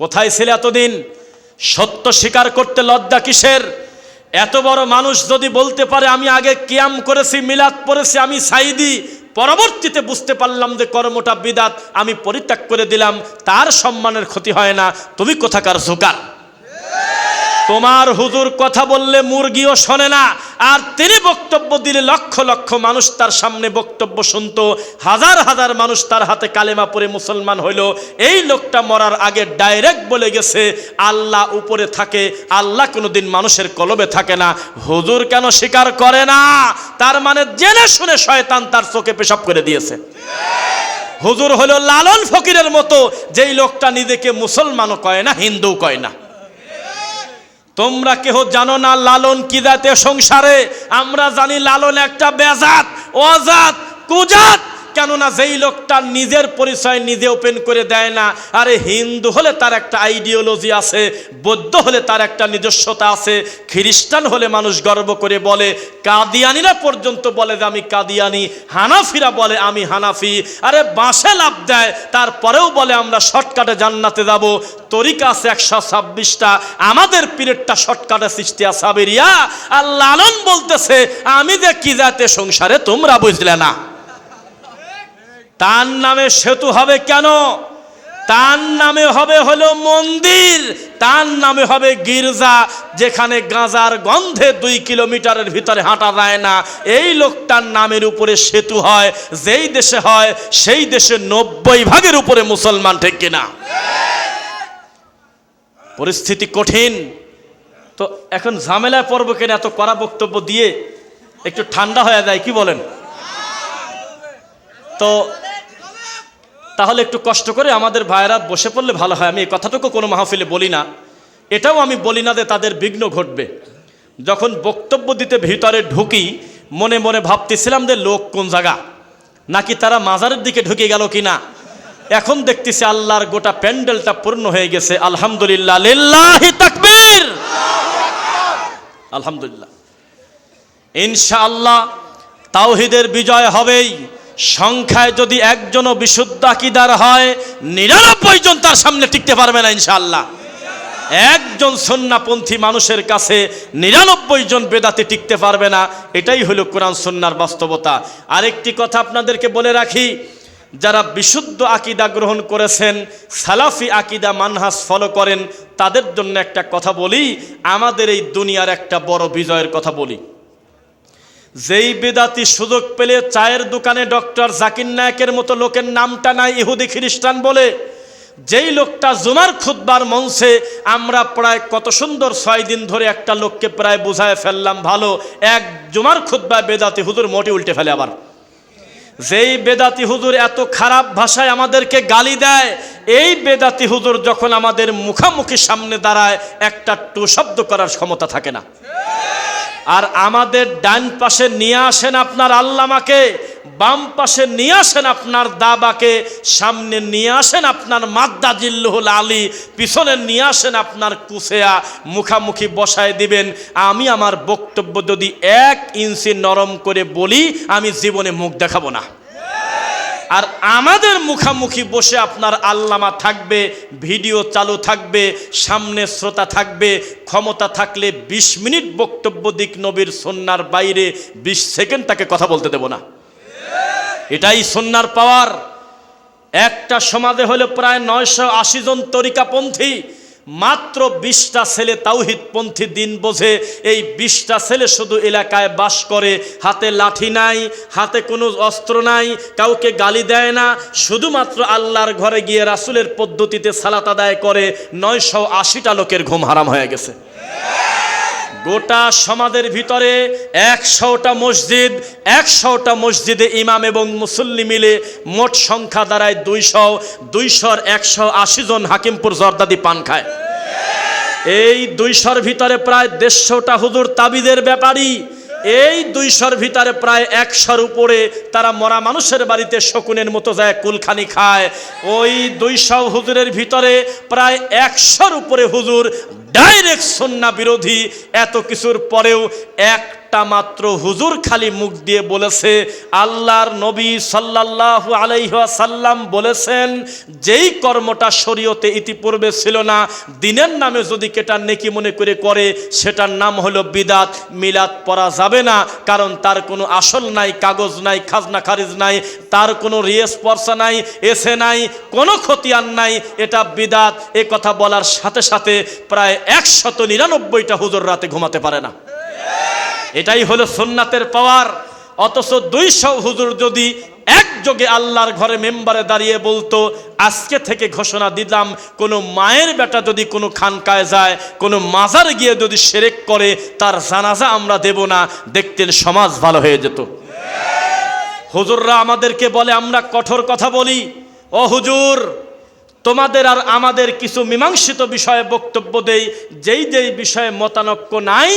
কোথায় ছিলে এতদিন? সত্য স্বীকার করতে লজ্জা কিসের? এত বড় মানুষ যদি বলতে পারে আমি আগে কিয়াম করেছি, মিলাদ পড়েছি, আমি সাইদি, পরবর্তীতে বুঝতে পারলাম যে কর্মটা বিদাত, আমি পরিত্যাগ করে দিলাম, তার সম্মানের ক্ষতি হয় না? তুমি কোথাকার জোকার? তোমার হুজুর কথা বললে মুরগিও শোনে না, আর তিনি বক্তব্য দিলে লক্ষ লক্ষ মানুষ তার সামনে বক্তব্য শুনতো, হাজার হাজার মানুষ তার হাতে কালেমা পড়ে মুসলমান হইল। এই লোকটা মরার আগে ডাইরেক্ট বলে গেছে আল্লাহ উপরে থাকে, আল্লাহ কোনোদিন মানুষের কলবে থাকে না। হুজুর কেন স্বীকার করে না? তার মানে জেনে শুনে শয়তান তার চোখে পেশাব করে দিয়েছে। হুজুর হলো লালন ফকিরের মতো, যেই লোকটা নিজেকে মুসলমানও কয় না, হিন্দু কয় না। তোমরা কেহ জানো না লালন কি জাতে সংসারে? আমরা জানি লালন একটা বেজাত, অজাত, কুজাত। কেননা যেই লোকটা নিজের পরিচয় নিজে ওপেন করে দেয় না, আরে হিন্দু হলে তার একটা আইডিওলজি আছে, বৌদ্ধ হলে তার একটা নিজস্বতা আছে, খ্রিস্টান হলে মানুষ গর্ব করে বলে, কাদিয়ানিরা পর্যন্ত বলে যে আমি কাদিয়ানি, হানাফিরা বলে আমি হানাফি। আরে বাঁশে লাভ দেয়, তারপরেও বলে আমরা শর্টকাটে জান্নাতে যাব। তরিকা আছে 126টা, আমাদের পিরিয়ডটা শর্টকাটে সিস্টিয়া সাবেরিয়া। আর লালন বলতেছে আমি যে কি জাতে সংসারে তোমরা বুঝলে না। তার নামে সেতু হবে কেন? তার নামে হবে হলো মন্দির, তার নামে হবে গির্জা, যেখানে গাঁজার গন্ধে 2 কিলোমিটারের ভিতরে হাঁটা যায় না। এই লোকটার নামের উপরে সেতু হয়, যেই দেশে হয় সেই দেশে 90% উপরে মুসলমান, ঠিক কিনা? পরিস্থিতি কঠিন। তো এখন ঝামেলায় পড়বো কেন? এত কড়া বক্তব্য দিয়ে একটু ঠান্ডা হয়ে যায়, কি বলেন? তো তাহলে একটু কষ্ট করে আমাদের ভাইয়েরা বসে পড়লে ভালো হয়। আমি এই কথাটুকু কোনো মাহফিলে বলি না, এটাও আমি বলি না যে তাদের বিঘ্ন ঘটবে। যখন বক্তব্য দিতে ভিতরে ঢুকি, মনে মনে ভাবতেছিলাম যে লোক কোন জায়গা, নাকি তারা মাজারের দিকে ঢুকে গেল কিনা। এখন দেখতেছি আল্লাহর গোটা প্যান্ডেলটা পূর্ণ হয়ে গেছে। আলহামদুলিল্লাহ, লিল্লাহি তাকবীর, আলহামদুলিল্লাহ। ইনশাআল্লাহ তাওহীদের বিজয় হবেই। সংখ্যায় যদি একজনও বিশুদ্ধ আকীদার হয়, 99 জন তার সামনে টিকতে পারবে না ইনশাআল্লাহ। একজন সুন্নাহপন্থী মানুষের কাছে 99 জন বেদাতি টিকতে পারবে না। এটাই হলো কোরআন সুন্নাহর বাস্তবতা। আরেকটি কথা আপনাদেরকে বলে রাখি, যারা বিশুদ্ধ আকীদা গ্রহণ করেছেন, সালাফি আকীদা মানহাজ ফলো করেন, তাদের জন্য একটা কথা বলি, আমাদের এই দুনিয়ার একটা বড় বিজয়ের কথা বলি। যেই বেদাতি সুযোগ পেলে চায়ের দোকানে ডক্টর জাকির নায়েকের মতো লোকের নামটা নাই ইহুদি খ্রিস্টান বলে, যেই লোকটা জুমার খুতবার মঞ্চে আমরা প্রায় কত সুন্দর 6 দিন ধরে একটা লোককে প্রায় বুঝায় ফেললাম ভালো, এক জুমার খুতবায় বেদাতি হুজুর মোটে উল্টে ফেলে। আবার যেই বেদাতি হুজুর এত খারাপ ভাষায় আমাদেরকে গালি দেয়, এই বেদাতি হুজুর যখন আমাদের মুখামুখি সামনে দাঁড়ায়, একটা টু শব্দ করার ক্ষমতা থাকে না। আর আমাদের ডান পাশে নিয়ে আসেন আপনার আল্লামাকে, বাম পাশে নিয়ে আসেন আপনার দাবাকে, সামনে নিয়ে আসেন আপনার মাদ্দা জিল্লুহুল আলী, পিছনে নিয়ে আসেন আপনার কুসেয়া, মুখামুখি বসায় দিবেন। আমি আমার বক্তব্য যদি 1 ইঞ্চি নরম করে বলি, আমি জীবনে মুখ দেখাবো না। আর আমাদের মুখামুখি বসে আপনার আল্লামা থাকবে, ভিডিও চালু থাকবে, সামনে শ্রোতা থাকবে, ক্ষমতা থাকলে 20 মিনিট বক্তব্য দিক, নবীর সুন্নাহর বাইরে 20 সেকেন্ড তাকে কথা বলতে দেব না। এটাই সুন্নাহর পাওয়ার। একটা সমাজে হলো প্রায় 980 জন তরিকাপন্থী, মাত্র 20টা ছেলে তাওহীদপন্থী দিন বোঝে। এই 20টা ছেলে শুধু এলাকায় বাস করে, হাতে লাঠি নাই, হাতে কোনো অস্ত্র নাই, কাউকে গালি দেয় না, শুধুমাত্র আল্লাহর ঘরে গিয়ে রাসূলের পদ্ধতিতে সালাত আদায় করে। 980টা লোকের ঘুম হারাম হয়ে গেছে। গোটা সমাজের ভিতরে 100টা মসজিদ, 100টা মসজিদে ইমাম এবং মুসল্লি মিলে মোট সংখ্যা দাঁড়ায় 200। 200-র 180 জন হাকিমপুর জর্দাদি পান খায়। এই 200-র ভিতরে প্রায় 150টা হুজুর তাবিদের ব্যাপারী। এই 200-র ভিতরে প্রায় 100-র উপরে তারা মরা মানুষের বাড়িতে শকুনের মতো যায় কুলখানি খায়। ওই 200 হুজুরের ভিতরে প্রায় 100-র উপরে হুজুর ডাইরেক্ট সুন্নাহ বিরোধী। এত কিছুর পরেও একটা একটা মাত্র হুজুর খালি মুখ দিয়ে বলেছে, আল্লাহর নবী সাল্লাল্লাহু আলাইহি ওয়াসাল্লাম বলেছেন, যেই কর্মটা শরীয়তে ইতিপূর্বে ছিল না, দিনের নামে যদি কেটা নেকি মনে করে সেটার নাম হলো বিদাত। মিলাদ পড়া যাবে না, কারণ তার কোনো আসল নাই, কাগজ নাই, খাজনা খারিজ নাই, তার কোনো রিয়েস পর্সা নাই, এসে নাই, কোনো খতিয়ান নাই, এটা বিদাত। এ কথা বলার সাথে সাথে প্রায় 199টা হুজুর রাতে ঘুমাতে পারে না। এটাই হলো সুন্নাতের পাওয়ার। অথচ 200 হুজুর যদি একযোগে আল্লাহর ঘরে মেম্বারে দাঁড়িয়ে বলতো, আজকে থেকে ঘোষণা দিলাম, কোনো মায়ের বেটা যদি কোনো খানকায় যায়, কোনো মাজারে গিয়ে যদি শিরক করে, তার জানাজা আমরা দেব না, দেখতেন সমাজ ভালো হয়ে যেত। হুজুররা আমাদেরকে বলে আমরা কঠোর কথা বলি। ও হুজুর, তোমাদের আর আমাদের কিছু মীমাংসিত বিষয়ে বক্তব্য দেই, যেই যেই বিষয়ে মতানৈক্য নাই,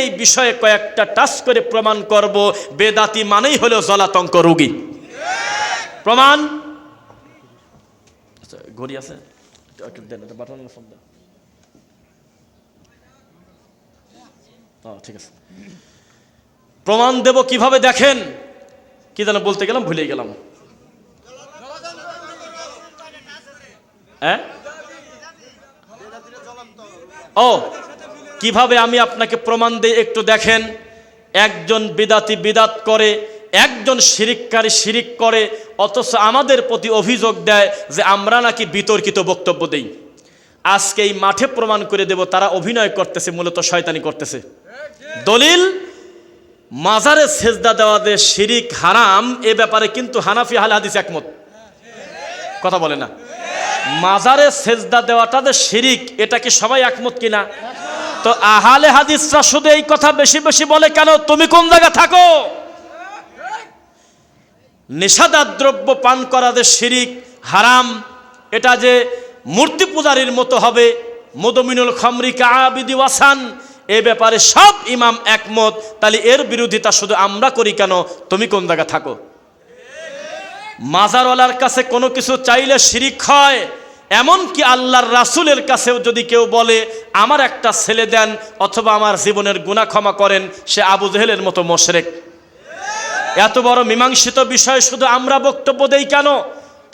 এই বিষয়ে কয়েকটা টাচ করে প্রমাণ করব। বেদাতি মানেই হলো জলাতঙ্ক রোগী। প্রমাণ ঘড়ি আছে, ঠিক আছে। প্রমাণ দেব কিভাবে দেখেন। কি যেন বলতে গেলাম, ভুলে গেলাম। ও কিভাবে আমি আপনাকে প্রমাণ দেই একটু দেখেন। একজন বিদাতি বিদাত করে, একজন শিরিককারী শিরিক করে, অথচ আমাদের প্রতি অভিযোগ দেয় যে আমরা নাকি বিতর্কিত বক্তব্য দেই। আজকে এই মাঠে প্রমাণ করে দেব তারা অভিনয় করতেছে, মূলত শয়তানি করতেছে। দলিল, মাজারে সেজদা দেওয়া যে শিরিক হারাম, এ ব্যাপারে কিন্তু হানাফি আহলে হাদিস একমত। কথা বলে না? মাজারে সেজদা দেওয়াটা যে শিরিক, এটা কি সবাই একমত কিনা? তো আহলে হাদিসরা শুধু এই কথা বেশি বেশি বলে কেন? তুমি কোন জায়গা থাকো? নেশাদার দ্রব্য পান করা যে শিরিক হারাম, এটা যে মূর্তি পূজারীর মতো হবে, মুদমিনুল খামরি কাআবিদি ওয়াসান, এ ব্যাপারে সব ইমাম একমত। তাহলে এর বিরোধিতা শুধু আমরা করি কেন? তুমি কোন জায়গা থাকো? মাজারওয়ালার কাছে কোনো কিছু চাইলে শিরিক হয়। এমনকি আল্লাহর রাসূলের কাছেও যদি কেউ বলে আমার একটা ছেলে দেন অথবা আমার জীবনের গুনাহ ক্ষমা করেন, সে আবু জেহেলের মতো মুশরিক। এত বড় মীমাংসিত বিষয় শুধু আমরা বক্তব্য দেই কেন?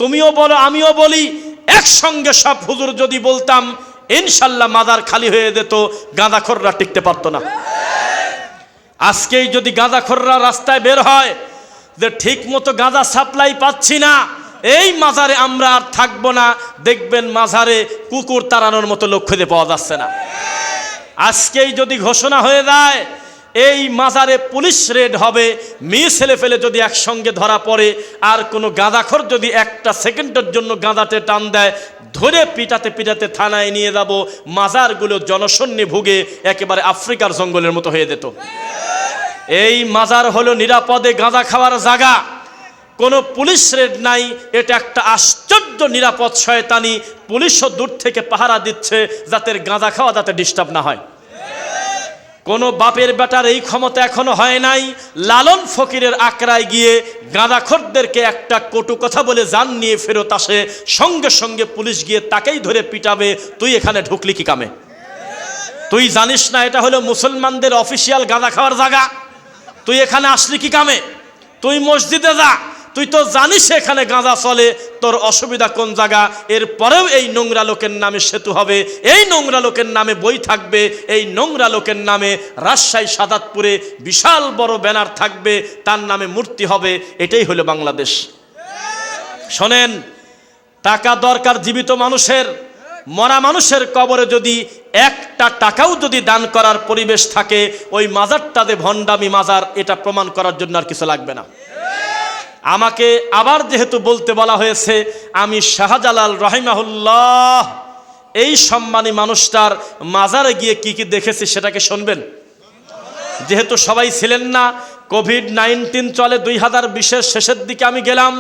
তুমিও বলো, আমিও বলি, একসঙ্গে সব হুজুর যদি বলতাম, ইনশাল্লাহ মাজার খালি হয়ে যেত, গাঁজাখোররা টিকতে পারতো না। আজকেই যদি গাঁজাখোররা রাস্তায় বের হয় যে ঠিক মতো গাঁজা সাপ্লাই পাচ্ছি না, এই মাজারে আমরা আর থাকবো না, দেখবেন মাজারে কুকুর তাড়ানোর মতো লোক খুঁজে পাওয়া যাচ্ছে না। আজকেই যদি ঘোষণা হয়ে যায় এই মাজারে পুলিশ রেড হবে, মেয়ে ছেলে ফেলে যদি একসঙ্গে ধরা পড়ে, আর কোনো গাঁজাখোর যদি একটা সেকেন্ডের জন্য গাঁজাতে টান দেয়, ধরে পিটাতে পিটাতে থানায় নিয়ে যাব, মাজারগুলো জনশূন্যে ভুগে একেবারে আফ্রিকার জঙ্গলের মতো হয়ে যেত। এই মাজার হলো নিরাপদে গাঁজা খাওয়ার জায়গা, কোনো পুলিশ রেড নাই। এটা একটা আশ্চর্য নিরাপদ শয়তানি। পুলিশও দূর থেকে পাহারা দিচ্ছে যাতে গাঁজা খাওয়া যাতে ডিস্টার্ব না হয়। কোনো বাপের বেটার এই ক্ষমতা এখনো হয় নাই লালন ফকিরের আকড়ায় গিয়ে গাঁজাখোরদেরকে একটা কটু কথা বলে জান নিয়ে ফেরত আসে, সঙ্গে সঙ্গে পুলিশ গিয়ে তাকেই ধরে পিটাবে, তুই এখানে ঢুকলি কি কামে? তুই জানিস না এটা হলো মুসলমানদের অফিসিয়াল গাঁজা খাওয়ার জায়গা? তুই এখানে আসলি কি কামে? তুই মসজিদে যা, তুই তো জানিস এখানে গাঁজা চলে, তোর অসুবিধা কোন জায়গা? এরপরেও এই নোংরা লোকের নামে সেতু হবে, এই নোংরা লোকের নামে বই থাকবে, এই নোংরা লোকের নামে রাজশাহী সাদাতপুরে বিশাল বড় ব্যানার থাকবে, তার নামে মূর্তি হবে। এটাই হলো বাংলাদেশ। শোনেন, টাকা দরকার জীবিত মানুষের, মরা মানুষের কবরে যদি একটা টাকাও যদি দান করার পরিবেশ থাকে, ওই মাজারটাতে ভণ্ডামি মাজার, এটা প্রমাণ করার জন্য আর কিছু লাগবে না। আমাকে আবার যেহেতু বলতে বলা হয়েছে, আমি শাহজালাল রাহিমাহুল্লাহ এই সম্মানী মানুষটার মাজারে গিয়ে কি কি দেখেছি সেটাকে শুনবেন। যেহেতু সবাই ছিলেন না, কোভিড-19 চলে, 2020-এর শেষের দিকে আমি গেলাম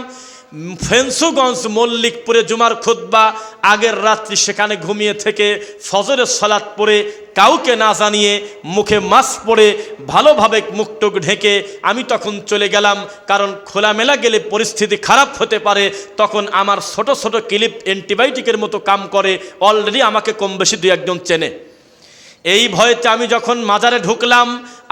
ফেন্সুগঞ্জ মল্লিকপুরে জুমার খুতবা, আগের রাত্রি সেখানে ঘুমিয়ে থেকে ফজরের সালাত পড়ে কাউকে না জানিয়ে মুখে মাস্ক পরে ভালোভাবে মুখটুক ঢেকে আমি তখন চলে গেলাম, কারণ খোলামেলা গেলে পরিস্থিতি খারাপ হতে পারে। তখন আমার ছোট ছোট ক্লিপ অ্যান্টিবায়োটিকের মতো কাম করে, অলরেডি আমাকে কম বেশি 2-1 জন চেনে। এই ভয়েতে আমি যখন মাজারে ঢুকলাম,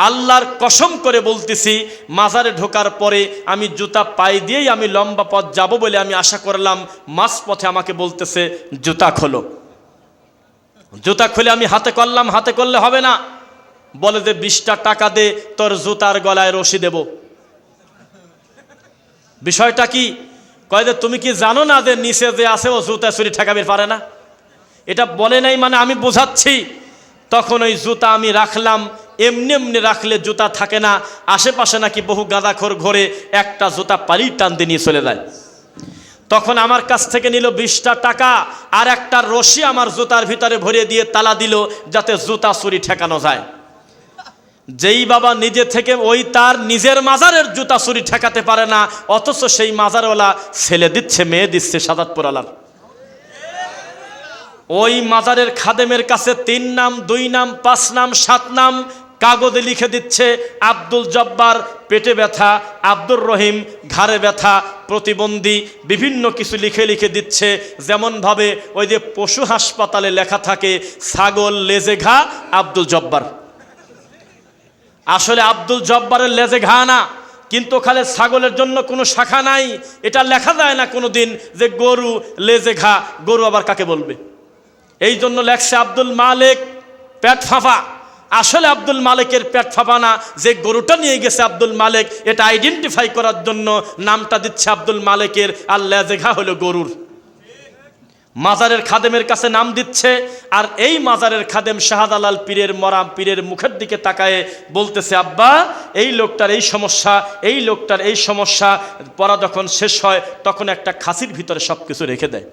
আল্লাহর কসম করে বলতেছি, মাজারে ঢোকার পরে আমি জুতা পায়ে দিয়েই আমি লম্বা পথ যাব বলে আমি আশা করলাম, মাঝপথে আমাকে বলতেছে জুতা খোলো। জুতা খুলে আমি হাতে করলাম, হাতে করলে হবে না, বলে যে 20টা টাকা দে, তোর জুতার গলায় রশি দেব। বিষয়টা কি? কয় যে তুমি কি জানো না যে নিচে যে আছে ও জুতা চুরি ঠেকাবে পারে না? এটা বলে নাই মানে আমি বোঝাচ্ছি। তখন ওই জুতা আমি রাখলাম, এমনি এমনি রাখলে জুতা থাকে না, আশেপাশে নাকি বহু গাঁদাখোর ঘোরে, একটা জুতা পালিয়ে টান দিয়ে নিয়ে চলে যায়। তখন আমার কাছ থেকে নিল 20টা টাকা, আর একটা রশি আমার জুতার ভিতরে ভরে দিয়ে তালা দিল, যাতে জুতা চুরি ঠেকানো যায়। যেই বাবা নিজে থেকে ওই তার নিজের মাজারের জুতা চুরি ঠেকাতে পারে না, অথচ সেই মাজারওয়ালা ছেলে দিচ্ছে, মেয়ে দিচ্ছে সাদাতপুরওয়ালার। ওই মাজারের খাদেমের কাছে 3 নাম, 2 নাম, 5 নাম, 7 নাম কাগজে লিখে দিচ্ছে, আব্দুল জব্বার পেটে ব্যথা, আব্দুর রহিম ঘাড়ে ব্যথা, প্রতিবন্ধী, বিভিন্ন কিছু লিখে লিখে দিচ্ছে। যেমনভাবে ওই যে পশু হাসপাতালে লেখা থাকে ছাগল লেজে ঘা আব্দুল জব্বার। আসলে আব্দুল জব্বারের লেজে ঘা না, কিন্তু ওখানে ছাগলের জন্য কোনো শাখা নাই। এটা লেখা যায় না কোনো দিন যে গরু লেজে ঘা, গরু আবার কাকে বলবে? এই জন্য লেখছে আব্দুল মালিক পেট ফাঁপা। আসলে আব্দুল মালিকের পেট ফাঁপা না, যে গরুটা নিয়ে গেছে আব্দুল মালিক, এটা আইডেন্টিফাই করার জন্য নামটা দিচ্ছে আব্দুল মালিকের, আর লেজে ঘা হলো গরুর। মাজারের খাদেমের কাছে নাম দিচ্ছে, আর এই মাজারের খাদেম শাহজালাল পীরের মরা পীরের মুখের দিকে তাকায়ে বলতেছে, আব্বা এই লোকটার এই সমস্যা, এই লোকটার এই সমস্যা। পড়া যখন শেষ হয় তখন একটা খাসির ভিতরে সব কিছু রেখে দেয়।